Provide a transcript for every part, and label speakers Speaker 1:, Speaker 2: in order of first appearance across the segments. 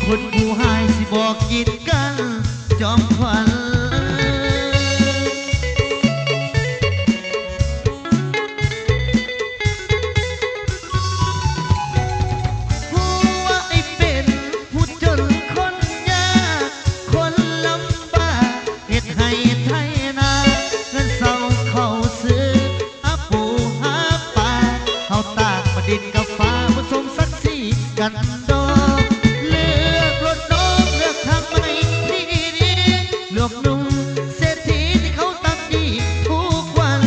Speaker 1: คนผู้หายสิบอกกินกันจอมขวัญกันดอกเลือกรถน้องเลือกทางไม่ที่ดีเลือกหนุ่มเศรษฐีที่เขาตักดีทุกวัน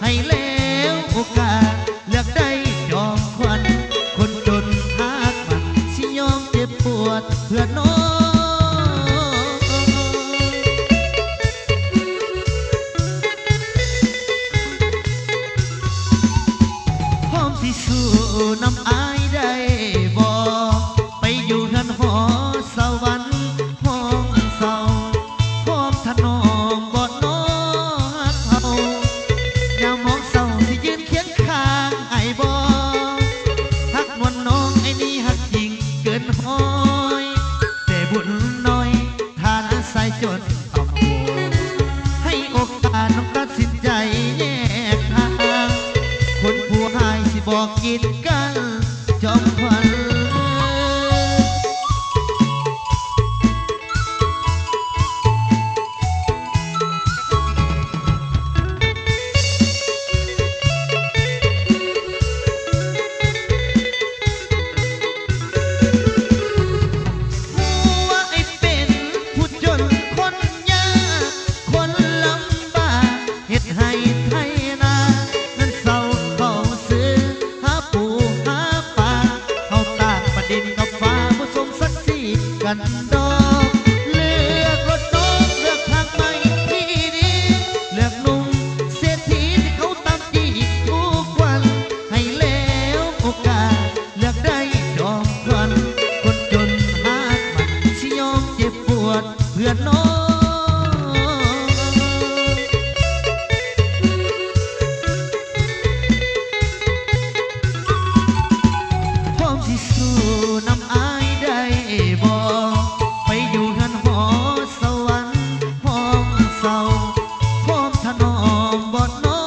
Speaker 1: ให้แล้วโอกาสเลือกได้ยอมควันคนจนหากมันสิยอมเจ็บปวดเพื่อน้องพร้อมที่สู้น้ำอายได้แต่บุญน้อยทานอาศัยจนต่ำโวให้โอกาสน้องตัดสินใจแยกทางคนผู้หายสิบอกกินกันจอมขวัญกันดอกเลือกรถน้องเลือกทางไม่ที่ดีเลือกหนุ่มเศรษฐีที่เขาตามจีบทุกวันให้แล้วโอกาสเลือกได้ยอมควันคนจนหากมันสิยอมเจ็บปวดเพื่อน้องพร้อมที่สู้น้ำอายได้บอกไปอยู่เฮือนหอสวรรค์ห้องเศร้าพร้อมถนอมบอดน้อ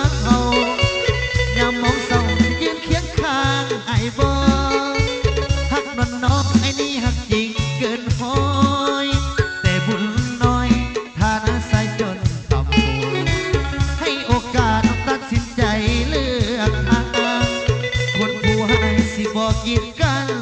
Speaker 1: งเขายามมองเศร้ายืนเคียงข้างไอ้บอหักนอนน้องไอ้นี่หักจริงเกินห้อยแต่บุญน้อยทานอาศัยจนต่ำโวให้โอกาสน้องตัดสินใจเลือกทางคนผู้ให้สิบอกกินกัน